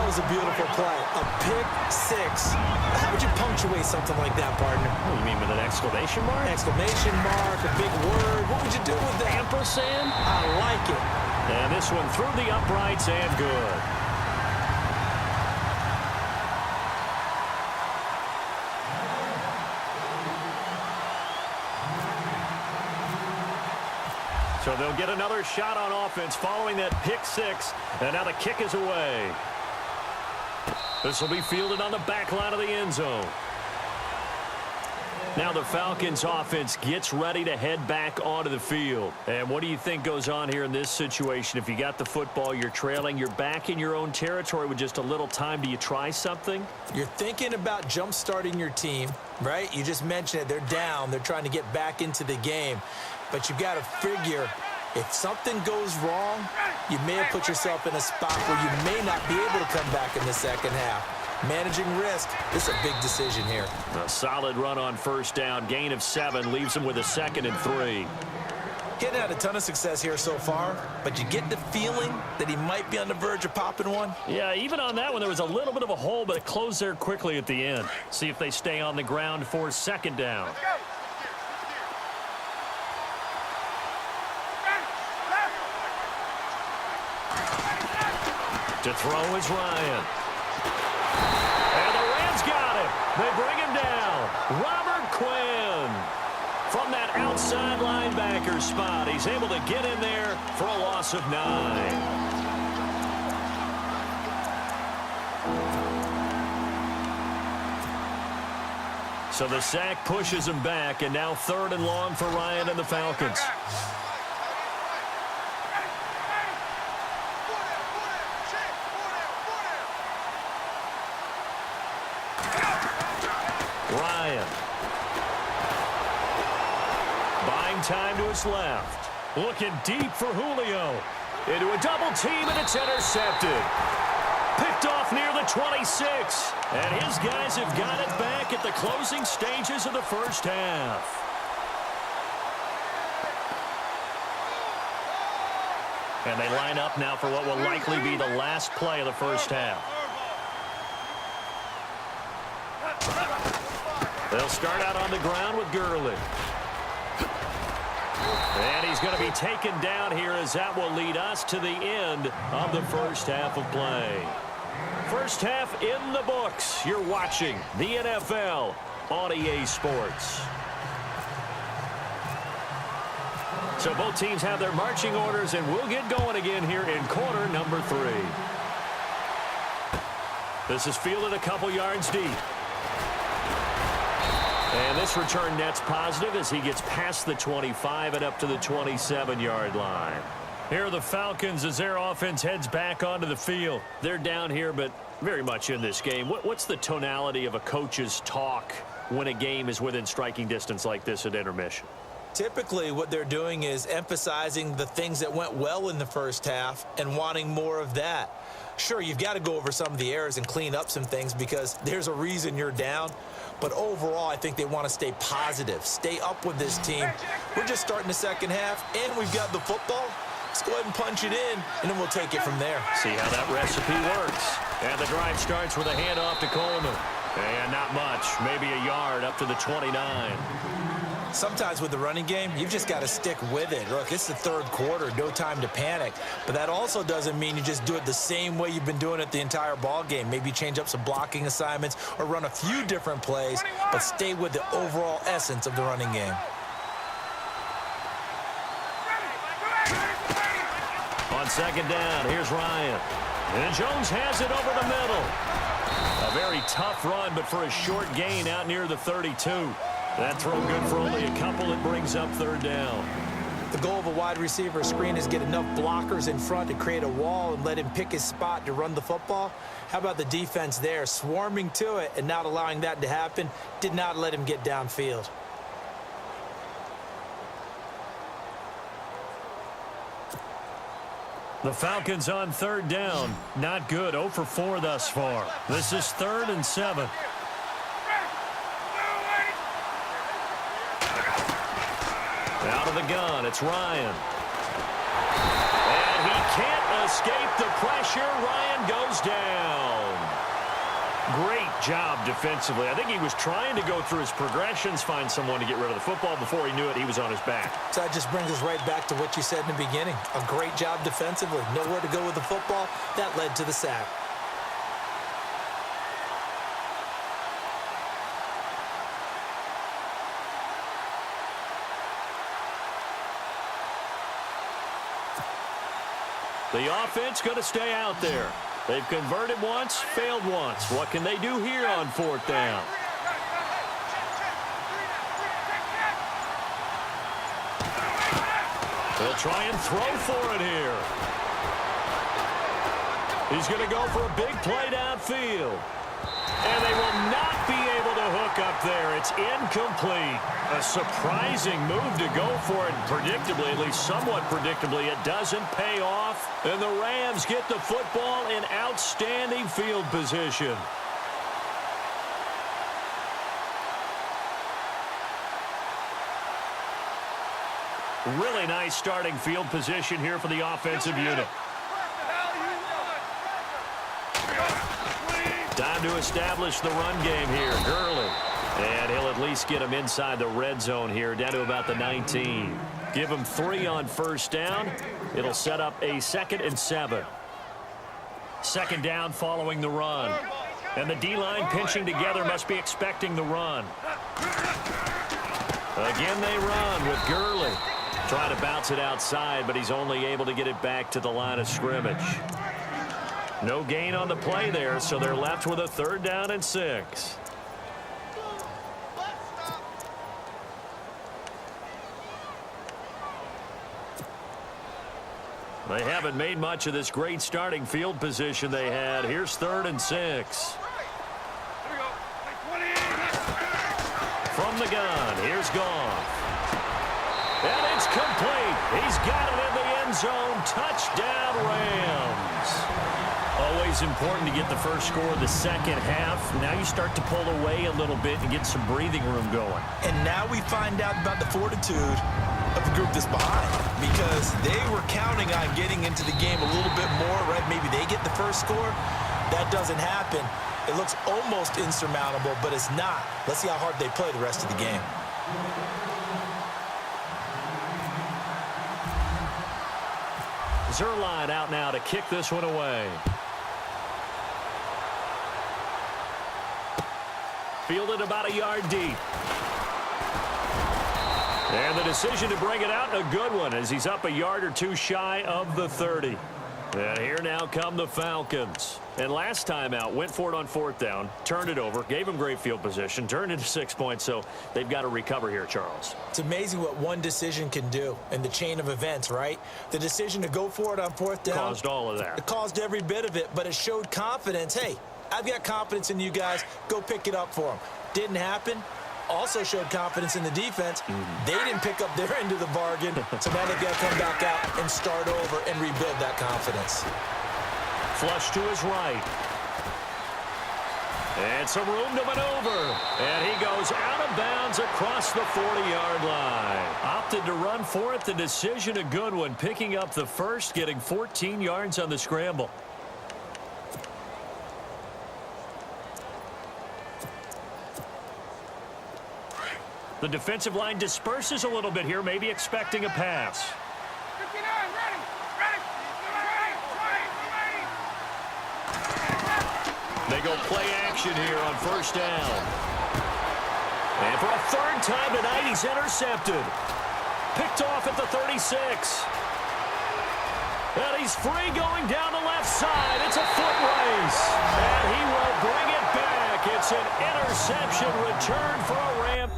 was a beautiful play. A pick six. How would you punctuate something like that, partner? What, you mean with an exclamation mark? Exclamation mark, a big word. What would you do with that? Ampersand? I like it. And this one through the uprights and good. So they'll get another shot on offense following that pick six. And now the kick is away. This will be fielded on the back line of the end zone. Now the Falcons offense gets ready to head back onto the field. And what do you think goes on here in this situation? If you got the football, you're trailing, you're back in your own territory with just a little time. Do you try something? You're thinking about jump-starting your team, right? You just mentioned it. They're down. They're trying to get back into the game. But you've got to figure, if something goes wrong, you may have put yourself in a spot where you may not be able to come back in the second half. Managing risk, this is a big decision here. A solid run on first down. Gain of 7 leaves him with a 2nd and 3. Getting had a ton of success here so far, but you get the feeling that he might be on the verge of popping one. Yeah, even on that one, there was a little bit of a hole, but it closed there quickly at the end. See if they stay on the ground for 2nd down. To throw is Ryan. And the Rams got him. They bring him down. Robert Quinn. From that outside linebacker spot, he's able to get in there for a loss of 9. So the sack pushes him back, and now 3rd and long for Ryan and the Falcons. Ryan. Buying time to his left. Looking deep for Julio. Into a double team, and it's intercepted. Picked off near the 26. And his guys have got it back at the closing stages of the first half. And they line up now for what will likely be the last play of the first half. They'll start out on the ground with Gurley. And he's going to be taken down here as that will lead us to the end of the first half of play. First half in the books. You're watching the NFL on EA Sports. So both teams have their marching orders, and we'll get going again here in quarter number 3. This is fielded a couple yards deep. And this return net's positive as he gets past the 25 and up to the 27-yard line. Here are the Falcons as their offense heads back onto the field. They're down here, but very much in this game. What's the tonality of a coach's talk when a game is within striking distance like this at intermission? Typically, what they're doing is emphasizing the things that went well in the first half and wanting more of that. Sure, you've got to go over some of the errors and clean up some things because there's a reason you're down. But overall, I think they want to stay positive, stay up with this team. We're just starting the second half, and we've got the football. Let's go ahead and punch it in, and then we'll take it from there. See how that recipe works. And the drive starts with a handoff to Coleman. And not much, maybe a yard up to the 29. Sometimes with the running game, you've just got to stick with it. Look, it's the third quarter, no time to panic. But that also doesn't mean you just do it the same way you've been doing it the entire ball game. Maybe change up some blocking assignments or run a few different plays, but stay with the overall essence of the running game. On 2nd down, here's Ryan. And Jones has it over the middle. A very tough run, but for a short gain out near the 32. That throw good for only a couple. It brings up 3rd down. The goal of a wide receiver screen is get enough blockers in front to create a wall and let him pick his spot to run the football. How about the defense there, swarming to it and not allowing that to happen? Did not let him get downfield. The Falcons on 3rd down. Not good. 0 for 4 thus far. This is 3rd and 7. Out of the gun, it's Ryan. And he can't escape the pressure. Ryan goes down. job defensively. I think he was trying to go through his progressions, find someone to get rid of the football. Before he knew it, he was on his back. So that just brings us right back to what you said in the beginning. A great job defensively. Nowhere to go with the football. That led to the sack. The offense going to stay out there. They've converted once, failed once. What can they do here on 4th down? They'll try and throw for it here. He's going to go for a big play downfield. And they will not be able to hook up there. It's incomplete. A surprising move to go for it. Predictably, at least somewhat predictably, it doesn't pay off. And the Rams get the football in outstanding field position. Really nice starting field position here for the offensive unit. Time to establish the run game here. Gurley. And he'll at least get him inside the red zone here, down to about the 19. Give him 3 on 1st down. It'll set up a 2nd and 7. 2nd down following the run. And the D-line pinching together, must be expecting the run. Again they run with Gurley. Trying to bounce it outside, but he's only able to get it back to the line of scrimmage. No gain on the play there, so they're left with a 3rd down and 6. They haven't made much of this great starting field position they had. Here's 3rd and 6. From the gun, here's Goff. And it's complete. He's got it in the end zone. Touchdown, Rams. Always important to get the first score of the second half. Now you start to pull away a little bit and get some breathing room going. And now we find out about the fortitude of the group that's behind, because they were counting on getting into the game a little bit more, right? Maybe they get the first score. That doesn't happen. It looks almost insurmountable, but it's not. Let's see how hard they play the rest of the game. Zuerlein out now to kick this one away. Fielded about a yard deep. And the decision to bring it out, a good one, as he's up a yard or 2 shy of the 30. And here now come the Falcons. And last time out, went for it on 4th down, turned it over, gave him great field position, turned it to 6 points, so they've got to recover here, Charles. It's amazing what one decision can do in the chain of events, right? The decision to go for it on 4th down caused all of that. It caused every bit of it, but it showed confidence. Hey, I've got confidence in you guys. Go pick it up for them. Didn't happen. Also showed confidence in the defense. They didn't pick up their end of the bargain, so now they've got to come back out and start over and rebuild that confidence. Flush to his right. And some room to maneuver. And he goes out of bounds across the 40-yard line. Opted to run for it. The decision a good one. Picking up the first, getting 14 yards on the scramble. The defensive line disperses a little bit here, maybe expecting a pass. They go play action here on 1st down. And for a 3rd time tonight, he's intercepted. Picked off at the 36. And he's free going down the left side. It's a foot race. And he will bring it back. It's an interception return for a Ram.